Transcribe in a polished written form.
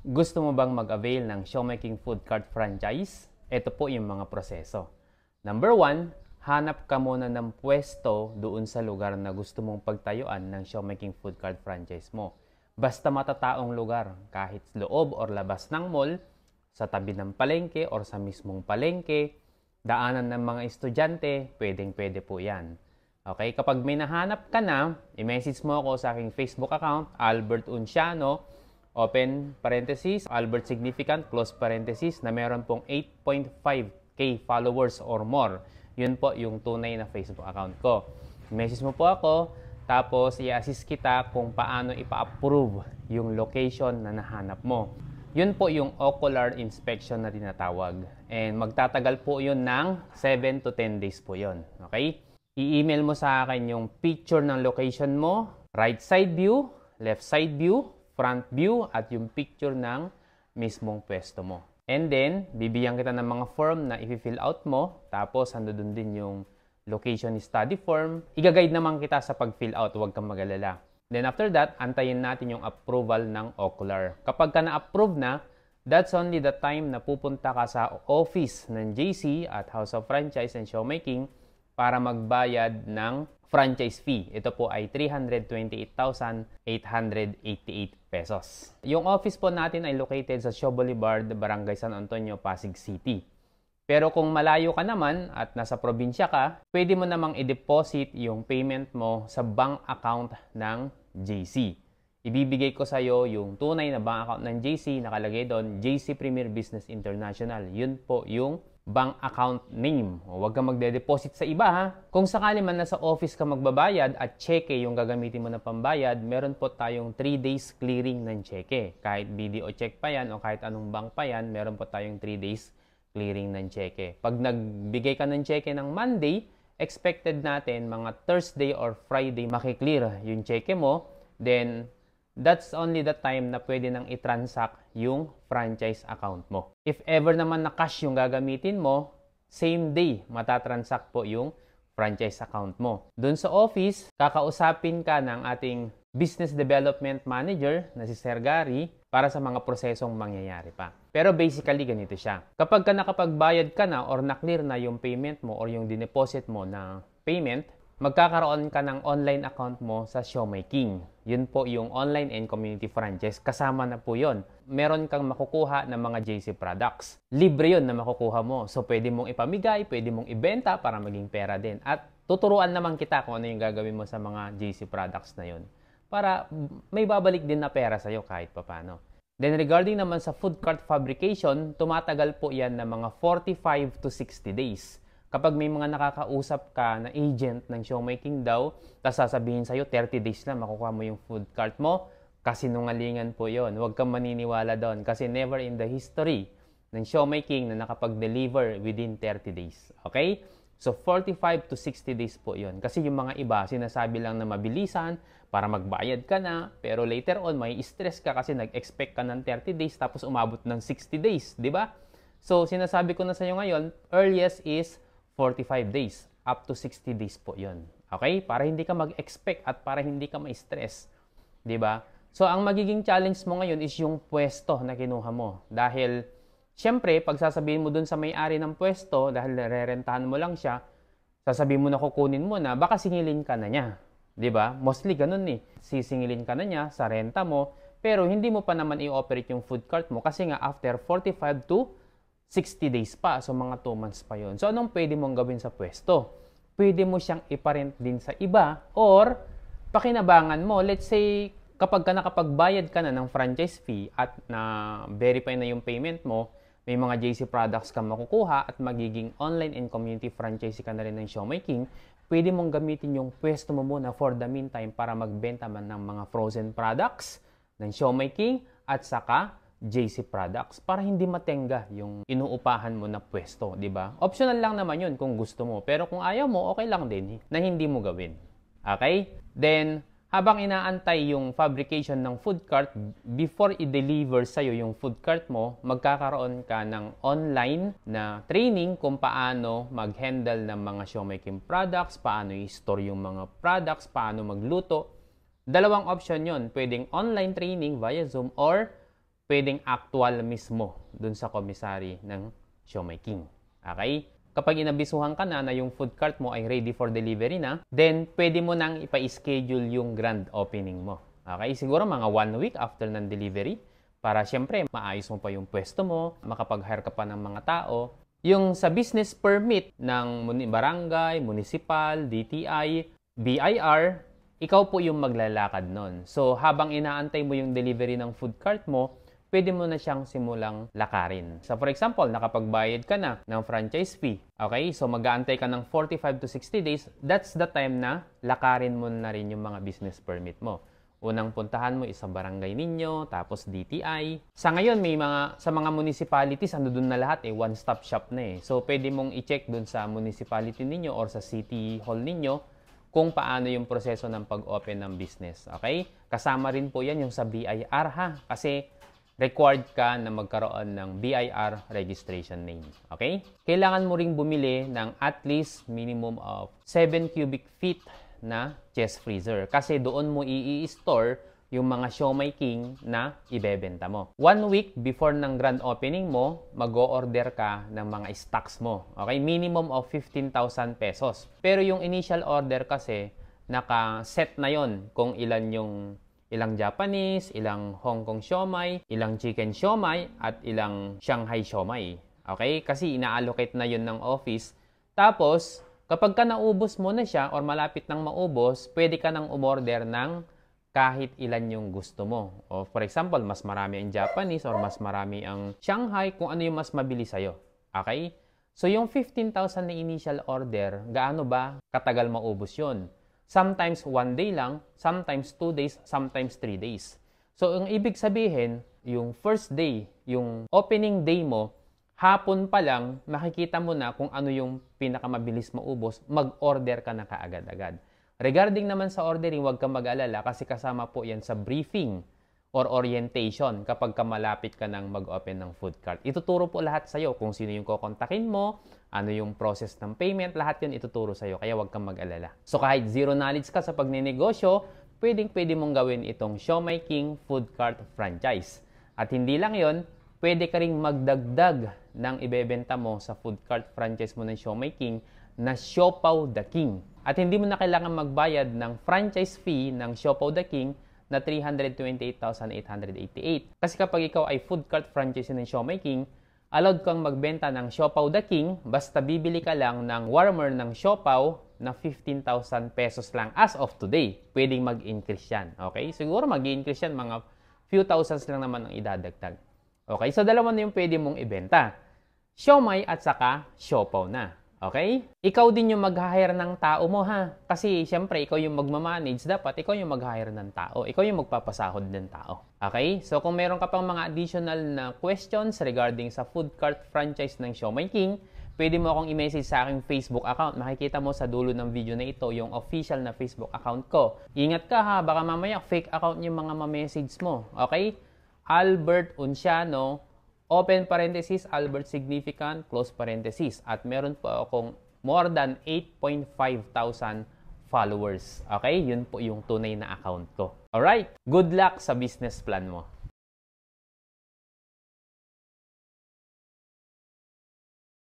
Gusto mo bang mag-avail ng Showmaking Food Cart franchise? Ito po yung mga proseso. Number 1, hanap ka muna ng pwesto doon sa lugar na gusto mong pagtayuan ng Showmaking Food Cart franchise mo. Basta matataong lugar, kahit loob or labas ng mall, sa tabi ng palengke or sa mismong palengke, daanan ng mga estudyante, pwedeng-pwede po yan. Okay, kapag may nahanap ka na, i-message mo ako sa aking Facebook account, Albert Unciano, open parenthesis, Albert Significant, close parenthesis, na meron pong 8.5k followers or more. Yun po yung tunay na Facebook account ko. I-message mo po ako, tapos i-assist kita kung paano ipa-approve yung location na nahanap mo. Yun po yung ocular inspection na tinatawag. And magtatagal po yun ng 7 to 10 days po yun. Okay? I-email mo sa akin yung picture ng location mo, right side view, left side view, front view, at yung picture ng mismong pwesto mo. And then, bibigyan kita ng mga form na i-fill out mo, tapos andun din yung location study form. Iga-guide naman kita sa pag-fill out, huwag kang mag-alala. Then after that, antayin natin yung approval ng ocular. Kapag ka na-approve na, that's only the time na pupunta ka sa office ng JC at House of Franchise and Showmaking para magbayad ng franchise fee. Ito po ay 328,888 pesos. Yung office po natin ay located sa Shaw Boulevard, Barangay San Antonio, Pasig City. Pero kung malayo ka naman at nasa probinsya ka, pwede mo namang i-deposit yung payment mo sa bank account ng JC. Ibibigay ko sa iyo yung tunay na bank account ng JC, nakalagay doon, JC Premier Business International. Yun po yung bank account name. Huwag kang magde-deposit sa iba ha. Kung sakali man nasa office ka magbabayad at cheque yung gagamitin mo na pambayad, meron po tayong 3 days clearing ng cheque. Kahit BDO check pa yan o kahit anong bank pa yan, meron po tayong 3 days clearing ng cheque. Pag nagbigay ka ng cheque ng Monday, expected natin mga Thursday or Friday makiklear yung cheque mo. Then, that's only the time na pwede nang i-transact yung franchise account mo. If ever naman na cash yung gagamitin mo, same day matatransact po yung franchise account mo. Doon sa office, kakausapin ka ng ating Business Development Manager na si Sir Gary para sa mga prosesong mangyayari pa. Pero basically, ganito siya. Kapag ka nakapagbayad ka na or na-clear na yung payment mo or yung dineposit mo na payment, magkakaroon ka ng online account mo sa Showmaking. Yun po yung online and community franchise. Kasama na po yun. Meron kang makukuha ng mga JC products. Libre yun na makukuha mo. So, pwede mong ipamigay, pwede mong ibenta para maging pera din. At tuturuan naman kita kung ano yung gagawin mo sa mga JC products na yun. Para may babalik din na pera sa'yo kahit papano. Then regarding naman sa food cart fabrication, tumatagal po yan ng mga 45 to 60 days. Kapag may mga nakakausap ka na agent ng Showmaking daw, tapos sasabihin sa'yo 30 days na makukuha mo yung food cart mo, kasinungalingan po yon. Huwag kang maniniwala doon kasi never in the history ng Showmaking na nakapag-deliver within 30 days. Okay? So 45 to 60 days po yon. Kasi yung mga iba, sinasabi lang na mabilisan para magbayad ka na, pero later on may stress ka kasi nag-expect ka ng 30 days tapos umabot ng 60 days, di ba? So sinasabi ko na sa iyo ngayon, earliest is 45 days, up to 60 days po yon. Okay? Para hindi ka mag-expect at para hindi ka ma-stress. Diba? So, ang magiging challenge mo ngayon is yung pwesto na kinuha mo. Dahil, syempre, pag sasabihin mo dun sa may-ari ng pwesto, dahil rerentahan mo lang siya, sasabihin mo na kukunin mo na, baka singilin ka na niya. Diba? Mostly ganun eh. Sisingilin ka na niya sa renta mo, pero hindi mo pa naman i-operate yung food cart mo kasi nga after 45 to 60 days pa. So, mga 2 months pa yon. So, anong pwede mong gawin sa pwesto? Pwede mo siyang iparent din sa iba or pakinabangan mo. Let's say, kapag ka nakapagbayad ka na ng franchise fee at na-verify na yung payment mo, may mga JC products ka makukuha at magiging online and community franchise ka na rin ng Showmaking, pwede mong gamitin yung pwesto mo muna for the meantime para magbenta man ng mga frozen products ng Showmaking at saka JC products para hindi matenga yung inuupahan mo na pwesto, di ba? Optional lang naman yun kung gusto mo. Pero kung ayaw mo, okay lang din na hindi mo gawin. Okay? Then, habang inaantay yung fabrication ng food cart, before i-deliver sa'yo yung food cart mo, magkakaroon ka ng online na training kung paano mag-handle ng mga Showmaking products, paano i-store yung mga products, paano magluto. Dalawang option yon. Pwedeng online training via Zoom or pwedeng actual mismo dun sa commissary ng Siomai King. Okay? Kapag inabisuhan ka na yung food cart mo ay ready for delivery na, then pwede mo nang ipa-schedule yung grand opening mo. Okay? Siguro mga 1 week after ng delivery para syempre maayos mo pa yung pwesto mo, makapag-hire ka pa ng mga tao. Yung sa business permit ng barangay, municipal, DTI, BIR, ikaw po yung maglalakad nun. So habang inaantay mo yung delivery ng food cart mo, pwede mo na siyang simulang lakarin. So for example, nakapagbayad ka na ng franchise fee. Okay? So mag-aantay ka ng 45 to 60 days. That's the time na lakarin mo na rin yung mga business permit mo. Unang puntahan mo isang barangay ninyo, tapos DTI. Sa ngayon, sa mga municipalities, doon na lahat one-stop shop na So pwede mong i-check doon sa municipality ninyo or sa city hall ninyo kung paano yung proseso ng pag-open ng business. Okay? Kasama rin po yan yung sa BIR ha. Kasi required ka na magkaroon ng BIR registration name. Okay? Kailangan mo ring bumili ng at least minimum of 7 cubic feet na chest freezer. Kasi doon mo i-store yung mga Siomai King na ibebenta mo. 1 week before ng grand opening mo, mag-o-order ka ng mga stocks mo. Okay? Minimum of 15,000 pesos. Pero yung initial order kasi, naka-set na yon kung ilang Japanese, ilang Hong Kong siomai, ilang chicken siomai, at ilang Shanghai siomai. Okay? Kasi ina-allocate na yun ng office. Tapos, kapag ka naubos mo na siya or malapit nang maubos, pwede ka nang umorder ng kahit ilan yung gusto mo. O for example, mas marami ang Japanese or mas marami ang Shanghai, kung ano yung mas mabili sa'yo. Okay? So, yung 15,000 na initial order, gaano ba katagal maubos yun? Sometimes 1 day lang, sometimes 2 days, sometimes 3 days. So, ang ibig sabihin, yung first day, yung opening day mo, hapon pa lang, makikita mo na kung ano yung pinakamabilis maubos, mag-order ka na kaagad-agad. Regarding naman sa ordering, huwag kang mag-alala kasi kasama po yan sa briefing or orientation kapag malapit ka nang mag-open ng food cart. Ituturo po lahat sa'yo kung sino yung kokontakin mo, ano yung process ng payment, lahat yun ituturo sa'yo, kaya huwag kang mag-alala. So kahit zero knowledge ka sa pagninegosyo, pwede mong gawin itong Siomai King Food Cart Franchise. At hindi lang yon, pwede ka ring magdagdag ng ibebenta mo sa food cart franchise mo ng Siomai King na Siopaw the King. At hindi mo na kailangan magbayad ng franchise fee ng Siopaw the King na 328,888. Kasi kapag ikaw ay food cart franchise ng Siomai King, allowed kang magbenta ng Siopaw the King basta bibili ka lang ng warmer ng siopaw na 15,000 pesos lang as of today. Pwedeng mag-increase yan. Okay? Siguro mag-increase yan, mga few thousands lang naman ang idadagdag. Okay? So dalawa na yung pwede mong ibenta. Siomai at saka siopaw na. Okay? Ikaw din yung mag-hire ng tao mo ha. Kasi syempre, ikaw yung magmamanage. Dapat ikaw yung mag-hire ng tao. Ikaw yung magpapasahod ng tao. Okay? So kung meron ka pang mga additional na questions regarding sa food cart franchise ng Siomai King, pwede mo akong i-message sa aking Facebook account. Makikita mo sa dulo ng video na ito yung official na Facebook account ko. Ingat ka ha. Baka mamaya fake account yung mga ma-message mo. Okay? Albert Unciano, open parenthesis, Albert Significant, close parenthesis. At meron po akong more than 8,500 followers. Okay? Yun po yung tunay na account ko. Alright? Good luck sa business plan mo.